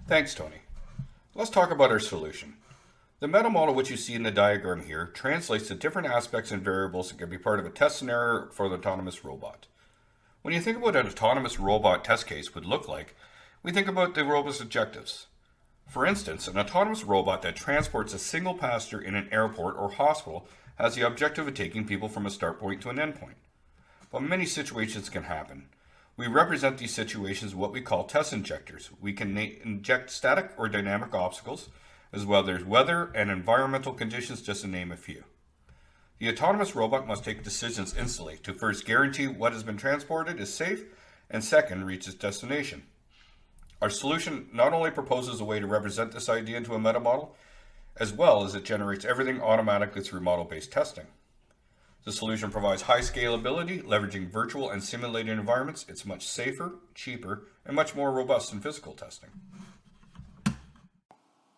Thanks, Tony. Let's talk about our solution. The meta model which you see in the diagram here translates the different aspects and variables that can be part of a test scenario for the autonomous robot. When you think about what an autonomous robot test case would look like, we think about the robot's objectives. For instance, an autonomous robot that transports a single passenger in an airport or hospital has the objective of taking people from a start point to an end point. But many situations can happen. We represent these situations with what we call test injectors. We can inject static or dynamic obstacles, as well as weather and environmental conditions, just to name a few. The autonomous robot must take decisions instantly to first guarantee what has been transported is safe, and second, reach its destination. Our solution not only proposes a way to represent this idea into a meta model, as well as it generates everything automatically through model-based testing. The solution provides high scalability, leveraging virtual and simulated environments. It's much safer, cheaper, and much more robust than physical testing.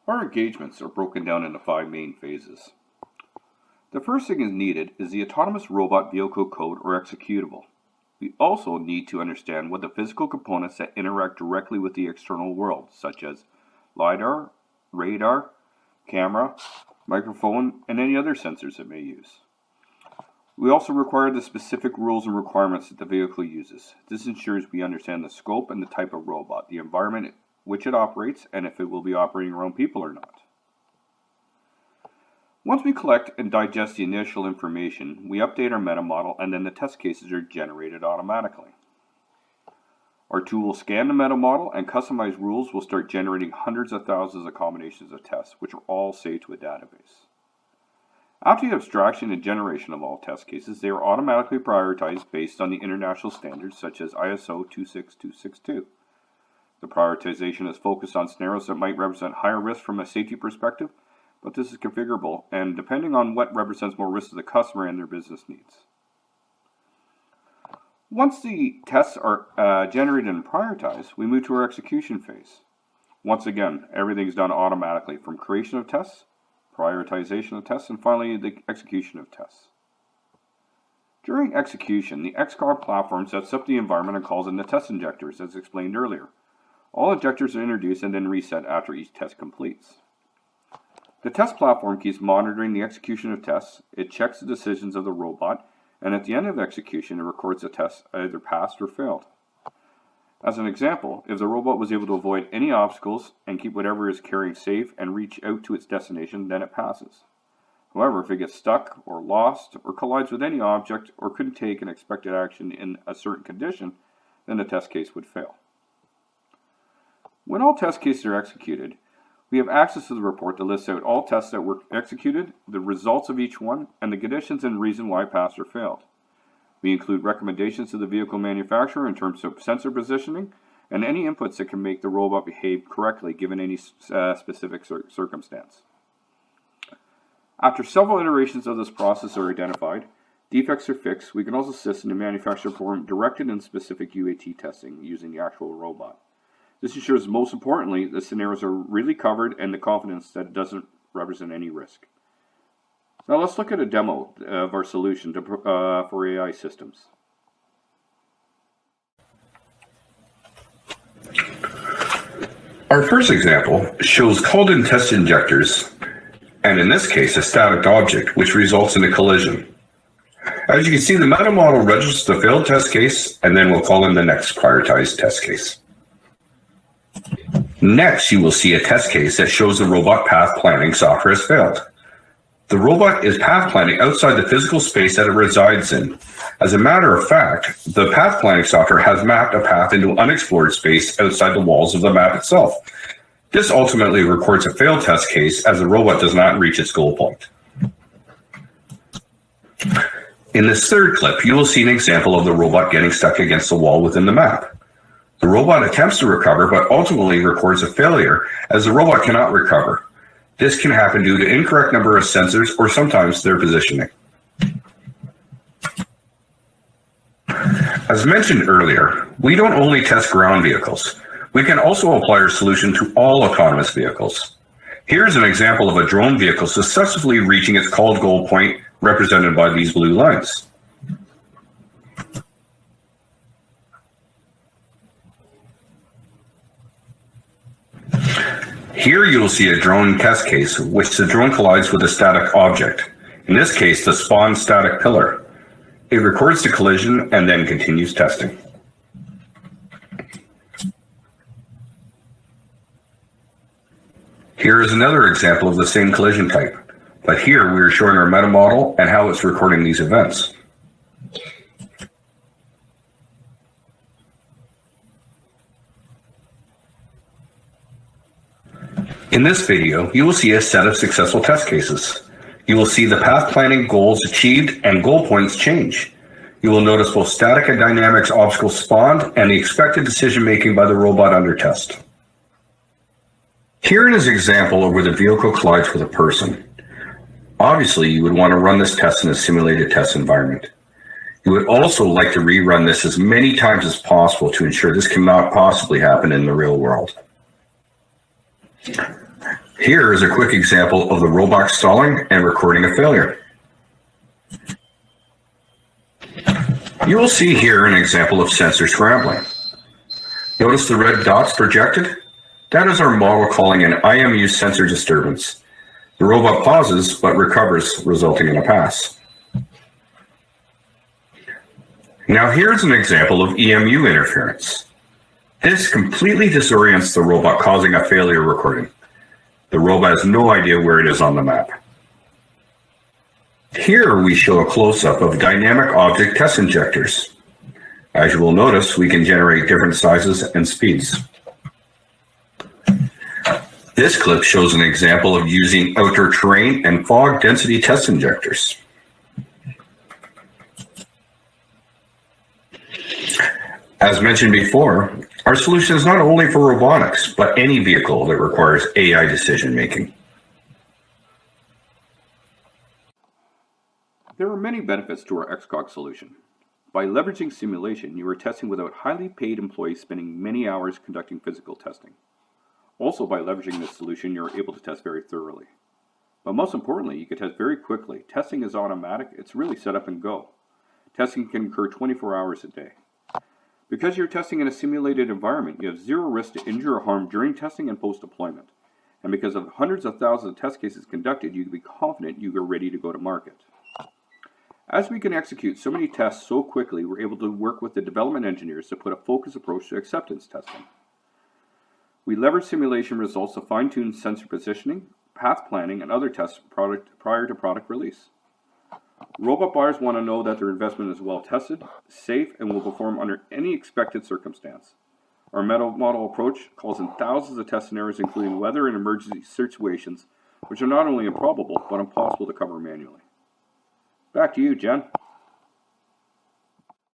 Our engagements are broken down into 5 main phases. The first thing is needed is the autonomous robot vehicle code or executable. We also need to understand what the physical components that interact directly with the external world, such as LiDAR, radar, camera, microphone, and any other sensors it may use. We also require the specific rules and requirements that the vehicle uses. This ensures we understand the scope and the type of robot, the environment in which it operates, and if it will be operating around people or not. Once we collect and digest the initial information, we update our meta model, and then the test cases are generated automatically. Our tool will scan the meta model, and customized rules will start generating hundreds of thousands of combinations of tests, which are all saved to a database. After the abstraction and generation of all test cases, they are automatically prioritized based on the international standards such as ISO 26262. The prioritization is focused on scenarios that might represent higher risk from a safety perspective, but this is configurable and depending on what represents more risk to the customer and their business needs. Once the tests are generated and prioritized, we move to our execution phase. Once again, everything is done automatically from creation of tests, prioritization of tests, and finally the execution of tests. During execution, the xCog platform sets up the environment and calls in the test injectors, as explained earlier. All injectors are introduced and then reset after each test completes. The test platform keeps monitoring the execution of tests, it checks the decisions of the robot, and at the end of execution, it records the test either passed or failed. As an example, if the robot was able to avoid any obstacles and keep whatever it is carrying safe and reach out to its destination, then it passes. However, if it gets stuck or lost or collides with any object or couldn't take an expected action in a certain condition, then the test case would fail. When all test cases are executed, we have access to the report that lists out all tests that were executed, the results of each one, and the conditions and reason why passed or failed. We include recommendations to the vehicle manufacturer in terms of sensor positioning and any inputs that can make the robot behave correctly given any specific circumstance. After several iterations of this process are identified, defects are fixed, we can also assist in the manufacturer perform directed and specific UAT testing using the actual robot. This ensures, most importantly, the scenarios are really covered and the confidence that it doesn't represent any risk. Now let's look at a demo of our solution for AI systems. Our first example shows called-in test injectors, and in this case, a static object, which results in a collision. As you can see, the meta model registers the failed test case, and then we'll call in the next prioritized test case. Next, you will see a test case that shows the robot path planning software has failed. The robot is path planning outside the physical space that it resides in. As a matter of fact, the path planning software has mapped a path into unexplored space outside the walls of the map itself. This ultimately records a failed test case as the robot does not reach its goal point. In this third clip, you will see an example of the robot getting stuck against the wall within the map. The robot attempts to recover, but ultimately records a failure as the robot cannot recover. This can happen due to incorrect number of sensors or sometimes their positioning. As mentioned earlier, we don't only test ground vehicles. We can also apply our solution to all autonomous vehicles. Here's an example of a drone vehicle successfully reaching its called goal point, represented by these blue lines. Here you will see a drone test case, which the drone collides with a static object, in this case the spawn static pillar. It records the collision and then continues testing. Here is another example of the same collision type, but here we are showing our meta model and how it's recording these events. In this video, you will see a set of successful test cases. You will see the path planning goals achieved and goal points change. You will notice both static and dynamics obstacles spawned and the expected decision making by the robot under test. Here is an example of where the vehicle collides with a person. Obviously, you would want to run this test in a simulated test environment. You would also like to rerun this as many times as possible to ensure this cannot possibly happen in the real world. Here is a quick example of the robot stalling and recording a failure. You will see here an example of sensor scrambling. Notice the red dots projected? That is our model calling an IMU sensor disturbance. The robot pauses but recovers, resulting in a pass. Now here's an example of EMU interference. This completely disorients the robot, causing a failure recording. The robot has no idea where it is on the map. Here we show a close-up of dynamic object test injectors. As you will notice, we can generate different sizes and speeds. This clip shows an example of using outdoor terrain and fog density test injectors. As mentioned before, our solution is not only for robotics, but any vehicle that requires AI decision making. There are many benefits to our xCog solution. By leveraging simulation, you are testing without highly paid employees spending many hours conducting physical testing. Also, by leveraging this solution, you are able to test very thoroughly. But most importantly, you can test very quickly. Testing is automatic. It's really set up and go. Testing can occur 24 hours a day. Because you're testing in a simulated environment, you have zero risk to injure or harm during testing and post-deployment. And because of hundreds of thousands of test cases conducted, you can be confident you are ready to go to market. As we can execute so many tests so quickly, we're able to work with the development engineers to put a focused approach to acceptance testing. We leverage simulation results to fine-tune sensor positioning, path planning, and other tests prior to product release. Robot buyers want to know that their investment is well tested, safe, and will perform under any expected circumstance. Our meta model approach calls in thousands of test scenarios, including weather and emergency situations, which are not only improbable, but impossible to cover manually. Back to you, Jen.